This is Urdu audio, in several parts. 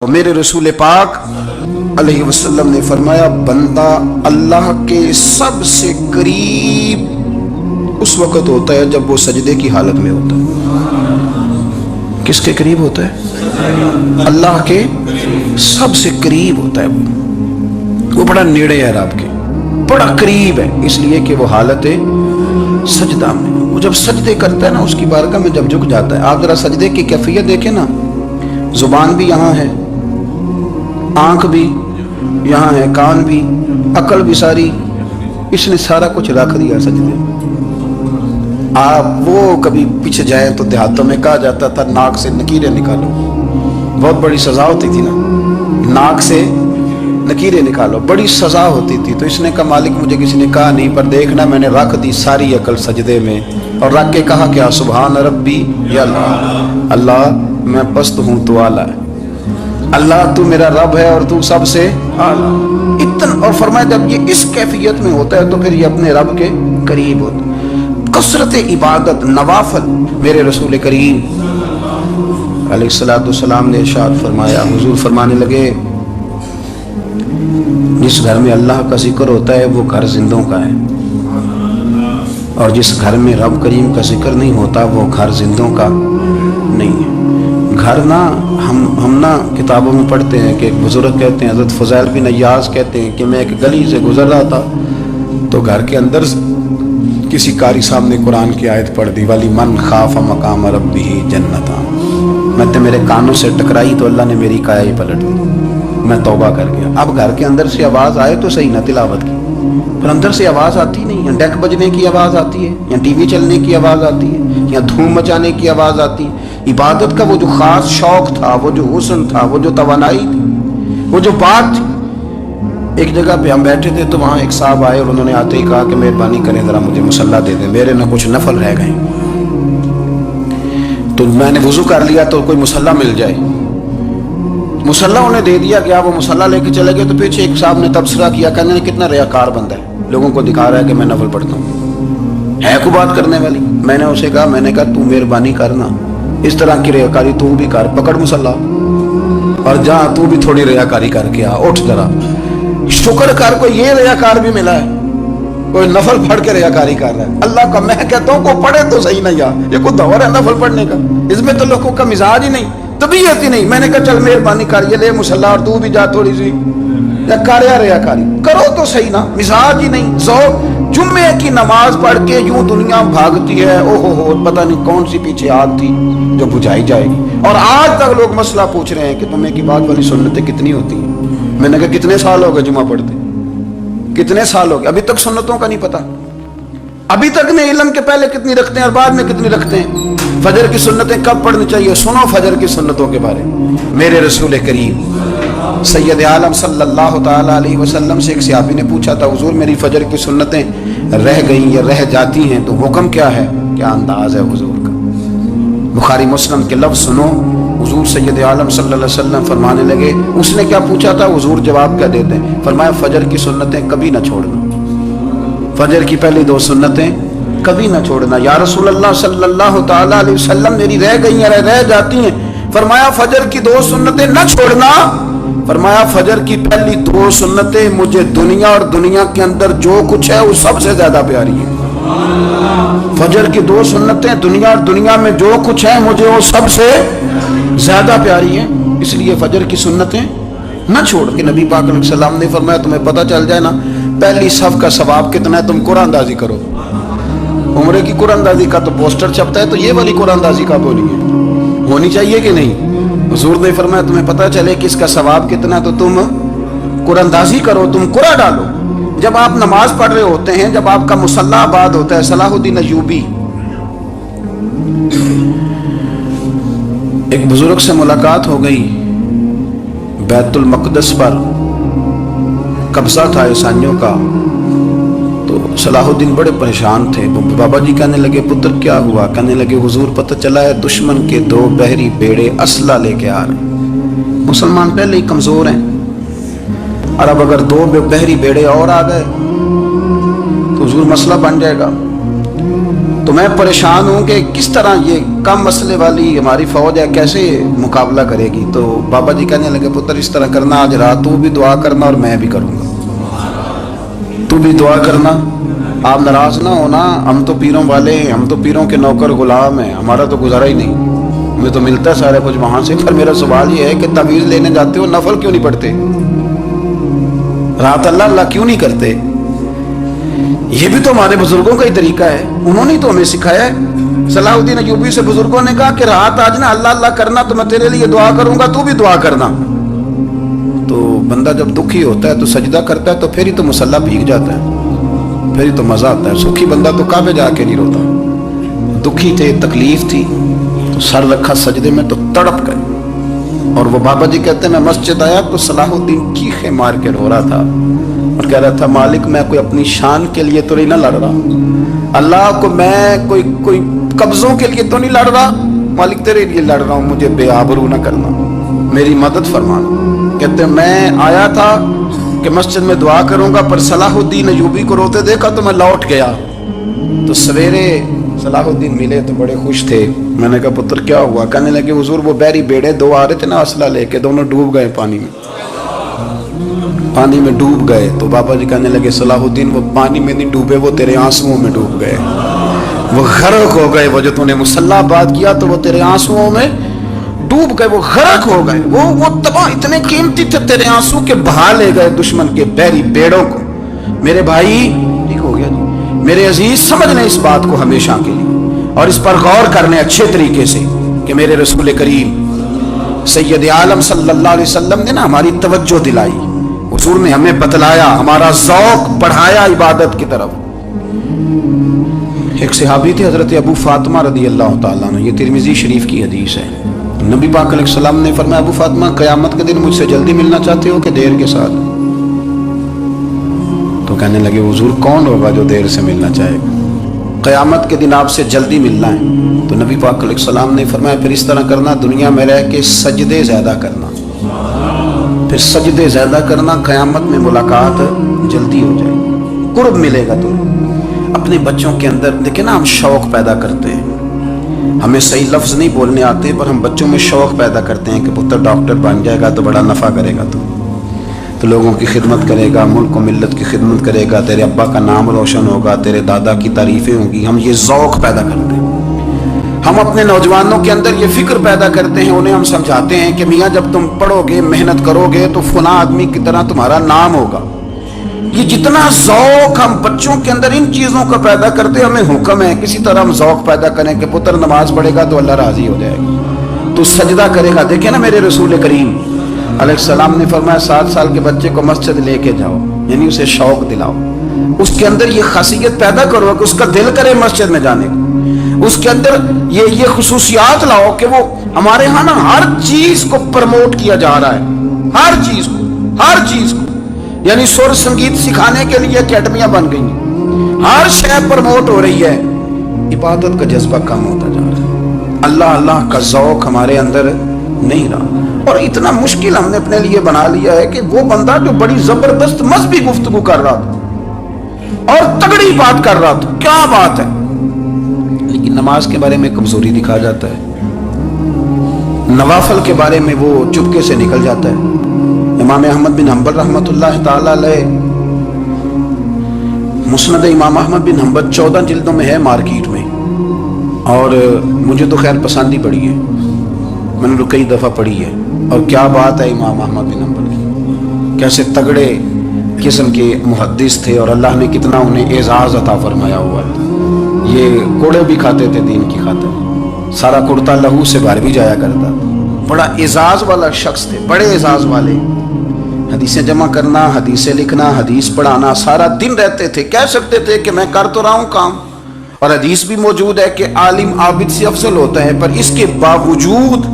میرے رسول پاک علیہ وسلم نے فرمایا بندہ اللہ کے سب سے قریب اس وقت ہوتا ہے جب وہ سجدے کی حالت میں ہوتا ہے۔ کس کے قریب ہوتا ہے؟ اللہ کے سب سے قریب ہوتا ہے۔ وہ بڑا نیڑے ہے رب کے، بڑا قریب ہے، اس لیے کہ وہ حالت سجدہ میں، وہ جب سجدے کرتا ہے نا اس کی بارگاہ میں جب جھک جاتا ہے۔ آپ ذرا سجدے کی کیفیت دیکھیں نا، زبان بھی یہاں ہے، آنکھ بھی یہاں ہے، کان بھی، عقل بھی، ساری اس نے سارا کچھ رکھ دیا سجدے۔ آپ وہ کبھی پیچھے جائیں تو دیہاتوں میں کہا جاتا تھا ناک سے نکیریں نکالو، بہت بڑی سزا ہوتی تھی نا، ناک سے نکیریں نکالو، بڑی سزا ہوتی تھی۔ تو اس نے کہا مالک مجھے کسی نے کہا نہیں، پر دیکھنا میں نے رکھ دی ساری عقل سجدے میں، اور رکھ کے کہا کیا سبحان ربی یا اللہ، اللہ میں پست ہوں تو اعلیٰ ہے، اللہ تو میرا رب ہے اور تو سب سے اعلیٰ۔ اتنا، اور فرمایا جب یہ اس کیفیت میں ہوتا ہے تو پھر یہ اپنے رب کے قریب ہوتا ہے۔ کثرت عبادت، نوافل، میرے رسول کریم علیہ الصلوۃ والسلام نے ارشاد فرمایا، حضور فرمانے لگے جس گھر میں اللہ کا ذکر ہوتا ہے وہ گھر زندوں کا ہے، اور جس گھر میں رب کریم کا ذکر نہیں ہوتا وہ گھر زندوں کا نہیں ہے۔ گھر نا ہم نا کتابوں میں پڑھتے ہیں کہ ایک بزرگ کہتے ہیں، حضرت فضیل بن ایاز کہتے ہیں کہ میں ایک گلی سے گزر رہا تھا تو گھر کے اندر کسی قاری صاحب نے قرآن کی آیت پڑھ دی، وَلِمَنْ خَافَ مَقَامَ رَبِّهِ جَنَّتَانِ، میں تو میرے کانوں سے ٹکرائی تو اللہ نے میری کایا ہی پلٹ دی، میں توبہ کر گیا۔ اب گھر کے اندر سے آواز آئے تو صحیح نہ تلاوت کی، پر اندر سے آواز آتی نہیں، یا ڈیک بجنے کی آواز آتی ہے، یا ٹی وی چلنے کی آواز آتی ہے، یا دھوم مچانے کی آواز آتی ہے۔ عبادت کا وہ جو خاص شوق تھا، وہ جو حسن تھا، وہ جو توانائی تھی، وہ جو بات تھی۔ ایک جگہ پہ ہم بیٹھے تھے تو وہاں ایک صاحب آئے اور انہوں نے آتے ہی کہا کہ مہربانی کریں ذرا مجھے مصلی دے دیں، میرے نہ کچھ نفل رہ گئے۔ تو میں نے وضو کر لیا تو کوئی مصلی مل جائے، مصلی انہیں دے دیا گیا، وہ مصلی لے کے چلے گئے تو پیچھے ایک صاحب نے تبصرہ کیا، کہنے نے کتنا ریاکار بندہ ہے، لوگوں کو دکھا رہا ہے کہ میں نفل پڑھتا ہوں، ہے کو بات کرنے والی۔ میں نے اسے کہا، میں نے کہا تو مہربانی کرنا اس طرح کی ریاکاری تو بھی کر، پکڑ مصلی اور جہاں تو بھی تھوڑی ریاکاری کر کے آ، اٹھ ذرا شکر کر، کوئی یہ ریاکار بھی ملا ہے، کوئی نفل پڑھ کے ریاکاری کر رہا ہے اللہ کا۔ میں کہتا ہوں کو پڑھے تو صحیح نہیں، یہ کوئی دور ہے نفل پڑھنے کا؟ اس میں تو لوگوں کا مزاج ہی نہیں، طبیعت ہی نہیں۔ میں نے کہا چل مہربانی کر، یہ لے مصلی اور تو بھی جا تھوڑی سی یا کر، یا ریاکاری کرو تو صحیح نا، مزاج ہی نہیں۔ ذوق جمعے کی نماز پڑھ کے یوں دنیا بھاگتی ہے، او ہو پتہ نہیں کون سی پیچھے آگ تھی جو بجھائی جائے گی، اور آج تک لوگ مسئلہ پوچھ رہے ہیں کہ تمہیں کی بات والی سنتیں کتنی ہوتی ہیں۔ میں نے کہا کتنے سال ہو گئے جمعہ پڑھتے، کتنے سال ہو گئے، ابھی تک سنتوں کا نہیں پتا، ابھی تک نے علم کے پہلے کتنی رکھتے ہیں اور بعد میں کتنی رکھتے ہیں۔ فجر کی سنتیں کب پڑھنی چاہیے، سنو فجر کی سنتوں کے بارے میں۔ میرے رسول کریم سید عالم صلی اللہ تعالی علیہ وسلم سے ایک صحابی نے پوچھا تھا، حضور میری فجر کی سنتیں رہ گئیں یا رہ جاتی ہیں تو حکم کیا ہے، کیا انداز ہے حضور کا؟ بخاری مسلم کے لفظ سنو، حضور سید عالم صلی اللہ علیہ وسلم فرمانے لگے، اس نے کیا پوچھا تھا، حضور جواب کیا دیتے ہیں؟ فرمایا فجر کی سنتیں کبھی نہ چھوڑنا، فجر کی پہلی دو سنتیں کبھی نہ چھوڑنا۔ یا رسول اللہ صلی اللہ تعالی علیہ وسلم میری رہ گئی ہیں، رہ جاتی ہیں۔ فرمایا فجر کی دو سنتیں نہ چھوڑنا، فرمایا فجر کی پہلی دو سنتیں مجھے دنیا اور دنیا کے اندر جو کچھ ہے وہ سب سے زیادہ پیاری ہے۔ فجر کی دو سنتیں دنیا اور دنیا میں جو کچھ ہے مجھے وہ سب سے زیادہ پیاری ہیں، اس لیے فجر کی سنتیں نہ چھوڑ کے۔ نبی پاک علیہ السلام نے فرمایا تمہیں پتہ چل جائے نا پہلی صف کا ثواب کتنا ہے، تم قرآن اندازی کرو۔ عمرے کی قرآن اندازی کا تو پوسٹر چھپتا ہے، تو یہ والی قرآن اندازی کا بولی ہے، ہونی چاہیے کہ نہیں؟ حضور نے فرمایا تمہیں پتہ چلے کہ اس کا ثواب کتنا تو تم قرآن اندازی کرو، تم قرآن ڈالو۔ جب آپ نماز پڑھ رہے ہوتے ہیں، جب آپ کا مصلی آباد ہوتا ہے، صلاح الدین ایوبی ایک بزرگ سے ملاقات ہو گئی، بیت المقدس پر قبضہ تھا عیسائیوں کا، تو صلاح الدین بڑے پریشان تھے۔ بابا جی کہنے لگے پتر کیا ہوا؟ کہنے لگے حضور پتہ چلا ہے دشمن کے دو بحری بیڑے اسلحہ لے کے آ رہے ہیں، مسلمان پہلے ہی کمزور ہیں، اور اب اگر دو بحری بیڑے اور آ گئے تو حضور مسئلہ بن جائے گا۔ تو میں پریشان ہوں کہ کس طرح یہ کم مسئلے والی ہماری فوج ہے کیسے مقابلہ کرے گی. تو بابا جی کہنے لگے پتر اس طرح کرنا آج رات تو بھی دعا کرنا اور میں بھی کروں گا, تو بھی دعا کرنا. آپ ناراض نہ ہونا, ہم تو پیروں والے ہیں, ہم تو پیروں کے نوکر غلام ہیں, ہمارا تو گزارا ہی نہیں, ہمیں تو ملتا ہے سارا کچھ وہاں سے. پر میرا سوال یہ ہے کہ تعویذ لینے جاتے ہو نفل کیوں نہیں پڑھتے, رات اللہ اللہ کیوں نہیں کرتے؟ یہ بھی تو ہمارے بزرگوں کا ہی طریقہ ہے, انہوں نے تو ہمیں سکھایا ہے. صلاح الدین ایوبی سے بزرگوں نے کہا کہ رات آج نا اللہ اللہ کرنا تو میں تیرے لیے دعا کروں گا, تو بھی دعا کرنا. تو بندہ جب دکھی ہوتا ہے تو سجدہ کرتا ہے تو پھر ہی تو مصلی بھیگ جاتا ہے, پھر ہی تو مزہ آتا ہے. سکھی بندہ تو کعبے جا کے نہیں روتا, دکھی تھے, تکلیف تھی, تو سر رکھا سجدے میں تو تڑپ گئے. اور وہ بابا جی کہتے ہیں میں مسجد آیا تو صلاح الدین چیخیں مار کے رو رہا تھا اور کہہ رہا تھا مالک میں کوئی اپنی شان کے لیے تو نہیں نہ لڑ رہا, اللہ کو میں کوئی قبضوں کے لیے تو نہیں لڑ رہا, مالک تیرے لیے لڑ رہا ہوں, مجھے بے آبرو نہ کرنا, میری مدد فرمانا. کہتے ہیں میں آیا تھا کہ مسجد میں دعا کروں گا, پر صلاح الدین ایوبی کو روتے دیکھا تو میں لوٹ گیا. تو سویرے صلاح الدین ملے تو بڑے خوش تھے. میں نے کہا پتر کیا ہوا؟ کہنے لگے حضور وہ بحری بیڑے دو آ رہے تھے نا اسلحہ لے کے, دونوں ڈوب گئے پانی میں ڈوب گئے. تو بابا جی کہنے لگے صلاح الدین وہ پانی میں نہیں ڈوبے, وہ تیرے آنسوؤں میں ڈوب گئے, وہ غرق ہو گئے. وہ جو تو نے مصلی بات کیا تو وہ تیرے آنسوؤں میں ڈوب گئے, وہ غرق ہو گئے, وہ تباہ اتنے قیمتی تھے تیرے آنسو کے بہا لے گئے دشمن کے بحری بیڑوں کو. میرے بھائی ٹھیک ہو گیا جی, میرے عزیز سمجھ لیں اس بات کو ہمیشہ کے لیے اور اس پر غور کرنے اچھے طریقے سے کہ میرے رسول کریم سید عالم صلی اللہ علیہ وسلم نے نا ہماری توجہ دلائی, حضور نے ہمیں بتلایا, ہمارا ذوق بڑھایا عبادت کی طرف. ایک صحابی تھے حضرت ابو فاطمہ رضی اللہ تعالیٰ عنہ, یہ ترمذی شریف کی حدیث ہے. نبی پاک علیہ السلام نے فرمایا ابو فاطمہ قیامت کے دن مجھ سے جلدی ملنا چاہتے ہو کہ دیر کے ساتھ؟ تو کہنے لگے حضور کون ہوگا جو دیر سے ملنا چاہے گا, قیامت کے دن آپ سے جلدی ملنا ہے. تو نبی پاک علیہ السلام نے فرمایا پھر اس طرح کرنا, دنیا میں رہ کے سجدے زیادہ کرنا, پھر سجدے زیادہ کرنا, قیامت میں ملاقات جلدی ہو جائے گی, قرب ملے گا. تو اپنے بچوں کے اندر دیکھیں نا, ہم شوق پیدا کرتے ہیں, ہمیں صحیح لفظ نہیں بولنے آتے پر ہم بچوں میں شوق پیدا کرتے ہیں کہ پتر ڈاکٹر بن جائے گا تو بڑا نفع کرے گا, تو لوگوں کی خدمت کرے گا, ملک و ملت کی خدمت کرے گا, تیرے ابا کا نام روشن ہوگا, تیرے دادا کی تعریفیں ہوں گی. ہم یہ ذوق پیدا کرتے ہیں, ہم اپنے نوجوانوں کے اندر یہ فکر پیدا کرتے ہیں, انہیں ہم سمجھاتے ہیں کہ میاں جب تم پڑھو گے محنت کرو گے تو فلاں آدمی کی طرح تمہارا نام ہوگا. یہ جتنا ذوق ہم بچوں کے اندر ان چیزوں کا پیدا کرتے, ہمیں حکم ہے کسی طرح ہم ذوق پیدا کریں کہ پتر نماز پڑھے گا تو اللہ راضی ہو جائے گا, تو سجدہ کرے گا. دیکھیں نا میرے رسول کریم علیہ السلام نے فرمایا 7 سال کے بچے کو مسجد لے کے جاؤ, یعنی اسے شوق دلاؤ, اس کے اندر یہ خاصیت پیدا کرو کہ اس کا دل کرے مسجد میں جانے کو, اس کے اندر یہ خصوصیات لاؤ کہ وہ ہمارے ہاں نا ہر چیز کو پروموٹ کیا جا رہا ہے, ہر چیز کو یعنی سر سنگیت سکھانے کے لیے اکیڈمیاں بن گئی ہیں, ہر شے پروموٹ ہو رہی ہے, عبادت کا جذبہ کم ہوتا جا رہا ہے, اللہ کا ذوق ہمارے اندر نہیں رہا. اور اتنا مشکل ہم نے اپنے لیے بنا لیا ہے کہ وہ بندہ جو بڑی زبردست مذہبی گفتگو کر رہا تھا اور تگڑی بات کر رہا تھا, کیا بات ہے, لیکن نماز کے بارے میں کمزوری دکھا جاتا ہے, نوافل کے بارے میں وہ چپکے سے نکل جاتا ہے. امام احمد بن حنبل رحمۃ اللہ تعالی علیہ, مسند امام احمد بن حنبل 14 جلدوں میں ہے مارکیٹ میں, اور مجھے تو خیر پسند ہی پڑی ہے, میں نے تو کئی دفعہ پڑھی ہے. اور کیا بات ہے امام احمد بن حنبل کی, کیسے تگڑے قسم کے محدث تھے اور اللہ نے کتنا انہیں اعزاز عطا فرمایا ہوا ہے. یہ کوڑے بھی کھاتے تھے دین کی خاطر, سارا کرتا لہو سے باہر بھی جایا کرتا, بڑا اعزاز والا شخص تھے, بڑے اعزاز والے. حدیثیں جمع کرنا, حدیثیں لکھنا, حدیث پڑھانا, سارا دن رہتے تھے. کہہ سکتے تھے کہ میں کر تو رہا ہوں کام, اور حدیث بھی موجود ہے کہ عالم عابد سے افضل ہوتا ہے, پر اس کے باوجود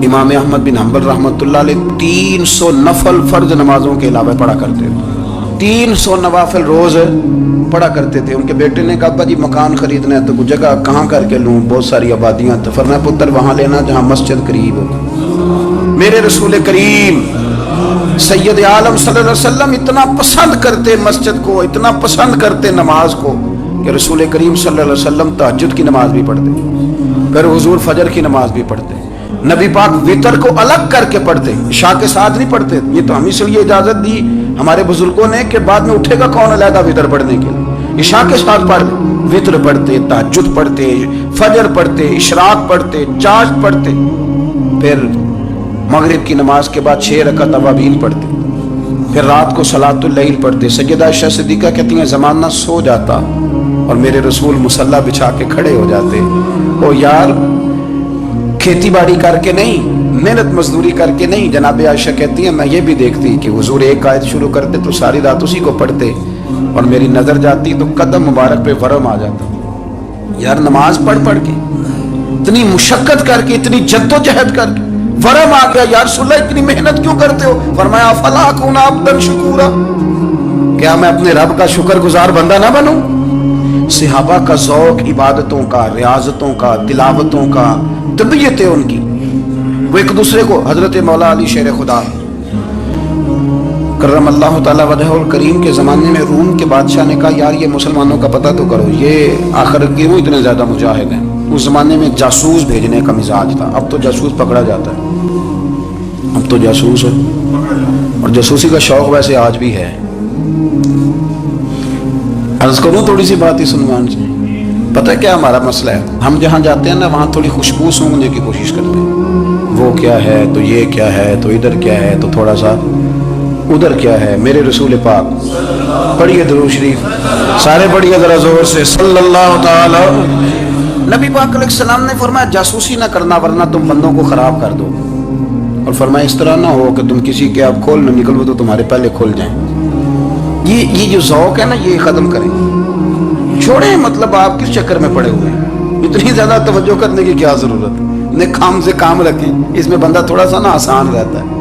امام احمد بن حنبل رحمۃ اللہ علیہ 300 نفل فرض نمازوں کے علاوہ پڑھا کرتے تھے, 300 نوافل روز پڑھا کرتے تھے. ان کے بیٹے نے کہا ابا جی مکان خریدنا ہے تو کچھ جگہ کہاں کر کے لوں, بہت ساری آبادیاں. تو فرمایا پتر وہاں لینا جہاں مسجد قریب ہو. میرے رسول کریم سید عالم صلی اللہ علیہ وسلم اتنا پسند کرتے مسجد کو, اتنا پسند کرتے نماز کو کہ رسول کریم صلی اللہ علیہ وسلم تہجد کی نماز بھی پڑھتے، پھر حضور فجر کی نماز بھی پڑھتے، نبی پاک وتر کو الگ کر کے پڑھتے، عشاء کے ساتھ نہیں پڑھتے۔ یہ تو ہم اس لیے اجازت دی ہمارے بزرگوں نے کہ بعد میں اٹھے گا کون علیحدہ وتر پڑھنے کے لیے، عشاء کے ساتھ پڑھ وتر پڑھتے، تہجد پڑھتے، فجر پڑھتے، اشراق پڑھتے، چاشت پڑھتے، پھر مغرب کی نماز کے بعد 6 رکعت اوابین پڑھتے، پھر رات کو صلاۃ اللیل پڑھتے۔ سیدہ عائشہ صدیقہ کہتی ہیں زمانہ سو جاتا اور میرے رسول مصلی بچھا کے کھڑے ہو جاتے، او یار کھیتی باڑی کر کے نہیں، محنت مزدوری کر کے نہیں۔ جناب عائشہ کہتی ہیں میں یہ بھی دیکھتی کہ حضور ایک آیت شروع کرتے تو ساری رات اسی کو پڑھتے، اور میری نظر جاتی تو قدم مبارک پہ ورم آ جاتا۔ یار نماز پڑھ پڑھ کے اتنی مشقت کر کے اتنی جد و جہد کر کے ورم آ گیا، یا رسول اللہ اتنی محنت کیوں کرتے ہو؟ فرمایا افلا اکون عبدا شکورا، کیا میں اپنے رب کا شکر گزار بندہ نہ بنوں؟ صحابہ کا ذوق عبادتوں کا، ریاضتوں کا، تلاوتوں کا، طبیعت ہے ان کی، وہ ایک دوسرے کو۔ حضرت مولا علی شیر خدا کرم اللہ تعالی وجہہ الکریم کے زمانے میں روم کے بادشاہ نے کہا یار یہ مسلمانوں کا پتہ تو کرو، یہ آخر کیوں اتنے زیادہ مجاہد ہیں۔ اس زمانے میں جاسوس بھیجنے کا مزاج تھا، اب تو جاسوس پکڑا جاتا ہے، اب تو جاسوس ہے، اور جاسوسی کا شوق ویسے آج بھی ہے۔ عرض کروں تھوڑی سی بات ہی سنوان سے، پتہ ہے کیا ہمارا مسئلہ ہے؟ ہم جہاں جاتے ہیں نا وہاں تھوڑی خوشبو سونگنے کی کوشش کرتے ہیں، وہ کیا ہے تو یہ کیا ہے تو ادھر کیا ہے تو تھوڑا سا ادھر کیا ہے۔ میرے رسول پاک پڑھیے درود شریف، سارے پڑھیے ذرا زور سے، صلی اللہ تعالی۔ نبی پاک علیہ السلام نے فرمایا جاسوسی نہ کرنا ورنہ تم بندوں کو خراب کر دو، اور فرمایا اس طرح نہ ہو کہ تم کسی کے آپ کھول نہ نکلو تو تمہارے پہلے کھل جائیں۔ یہ جو ذوق ہے نا یہ ختم کریں، چھوڑیں، مطلب آپ کس چکر میں پڑے ہوئے ہیں، اتنی زیادہ توجہ کرنے کی کیا ضرورت ہے؟ نے کام سے کام رکھیں، اس میں بندہ تھوڑا سا نا آسان رہتا ہے۔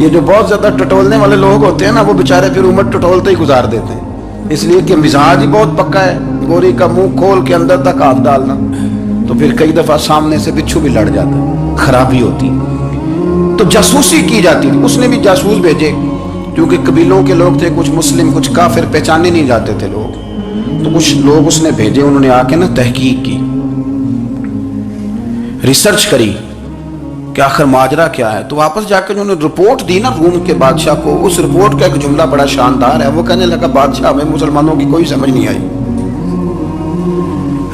یہ جو بہت زیادہ ٹٹولنے والے لوگ ہوتے ہیں نا وہ بیچارے پھر عمر ٹٹولتے ہی گزار دیتے ہیں، اس لیے کہ مزاج ہی بہت پکا ہے، گوری کا منہ کھول کے اندر تک ہاتھ ڈالنا، تو پھر کئی دفعہ سامنے سے بچھو بھی لڑ جاتا ہے، خرابی ہوتی ہے۔ تو جاسوسی کی جاتی تھی، اس نے بھی جاسوس بھیجے، کیونکہ قبیلوں کے لوگ تھے، کچھ مسلم کچھ کافر، پہچانے نہیں جاتے تھے لوگ، تو کچھ لوگ اس نے بھیجے، انہوں نے آ کے نا تحقیق کی، ریسرچ کری کہ آخر ماجرا کیا ہے، تو واپس جا کے انہوں نے رپورٹ دی نا روم کے بادشاہ کو۔ اس رپورٹ کا ایک جملہ بڑا شاندار ہے، وہ کہنے لگا بادشاہ ہمیں مسلمانوں کی کوئی سمجھ نہیں آئی،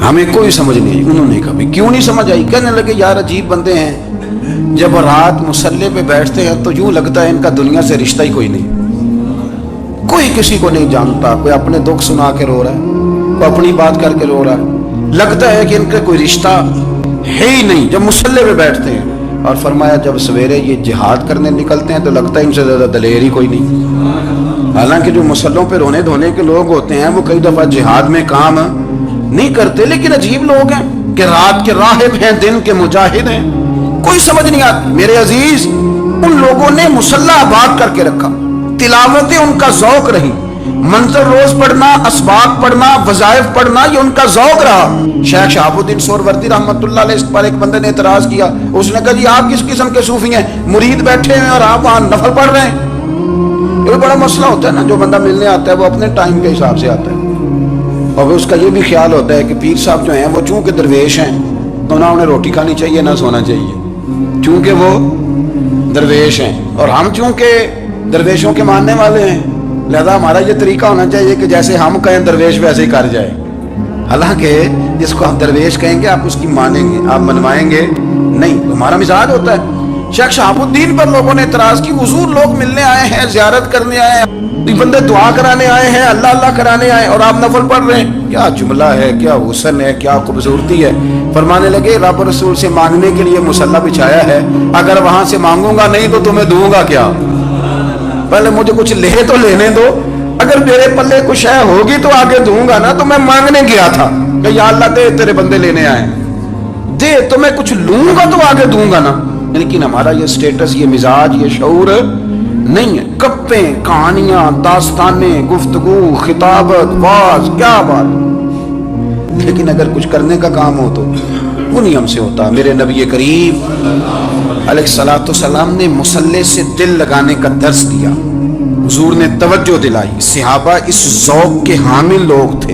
ہمیں کوئی سمجھ نہیں آئی۔ انہوں نے کہا بھی کیوں نہیں سمجھ آئی؟ کہنے لگے یار عجیب بندے ہیں، جب رات مصلے پہ بیٹھتے ہیں تو یوں لگتا ہے ان کا دنیا سے رشتہ ہی کوئی نہیں، کوئی کسی کو نہیں جانتا، کوئی اپنے دکھ سنا کے رو رہا ہے، کوئی اپنی بات کر کے رو رہا ہے، لگتا ہے کہ ان کا کوئی رشتہ ہے ہی نہیں جب مصلے پہ بیٹھتے ہیں۔ اور فرمایا جب سویرے یہ جہاد کرنے نکلتے ہیں تو لگتا ہے ان سے زیادہ دلیر ہی کوئی نہیں، حالانکہ جو مسلوں پہ رونے دھونے کے لوگ ہوتے ہیں وہ کئی دفعہ جہاد میں کام نہیں کرتے، لیکن عجیب لوگ ہیں کہ رات کے راہب ہیں، دن کے مجاہد ہیں، کوئی سمجھ نہیں آتی۔ میرے عزیز ان لوگوں نے مسلح آباد کر کے رکھا، تلاوتیں ان کا ذوق رہی، منظر روز پڑھنا، اسباق پڑھنا، وظائف پڑھنا، یہ ان کا ذوق رہا۔ شیخ شہاب الدین سہروردی رحمۃ اللہ علیہ اس پر ایک بندے نے اعتراض کیا، اس نے کہا جی آپ کس قسم کے صوفی ہیں، مرید بیٹھے ہیں اور آپ وہاں نفل پڑھ رہے ہیں؟ یہ بڑا مسئلہ ہوتا ہے نا، جو بندہ ملنے آتا ہے وہ اپنے ٹائم کے حساب سے آتا ہے، اور اس کا یہ بھی خیال ہوتا ہے کہ پیر صاحب جو ہیں وہ چونکہ درویش ہیں تو نہ انہیں روٹی کھانی چاہیے نہ سونا چاہیے، چونکہ وہ درویش ہیں، اور ہم چونکہ درویشوں کے ماننے والے ہیں، لہذا ہمارا یہ طریقہ ہونا چاہیے کہ جیسے ہم کہیں درویش ویسے ہی کر جائے، حالانکہ جس کو ہم درویش کہیں گے آپ اس کی مانیں گے، آپ منوائیں گے نہیں، ہمارا مزاج ہوتا ہے۔ شیخ شہاب الدین پر لوگوں نے اعتراض کی، حضور لوگ ملنے آئے ہیں، زیارت کرنے آئے ہیں، بندے دعا کرانے آئے ہیں، اللہ اللہ کرانے آئے اور آپ نفل پڑھ رہے ہیں، کیا جملہ ہے، کیا حسن ہے، کیا خوبصورتی ہے۔ فرمانے لگے رب رسول سے مانگنے کے لیے مصلی بچھایا ہے، اگر وہاں سے مانگوں گا نہیں تو تمہیں دوں گا کیا؟ پہلے مجھے کچھ لے تو لینے دو، اگر میرے پلے کچھ ہے ہوگی تو آگے دوں گا نا، تو میں مانگنے گیا تھا کہ یا اللہ دے تیرے بندے لینے آئے، دے تو میں کچھ لوں گا تو آگے دوں گا نا، لیکن ہمارا یہ سٹیٹس، یہ مزاج، یہ شعور نہیں ہے۔ گپیں، کہانیاں، داستانیں، گفتگو، خطابت، واز، کیا بات، لیکن اگر کچھ کرنے کا کام ہو تو وہ نہیں ہم سے ہوتا۔ میرے نبی کریم علیہ الصلوۃ والسلام نے مصلی سے دل لگانے کا درس دیا، حضور نے توجہ دلائی، صحابہ اس ذوق کے حامل لوگ تھے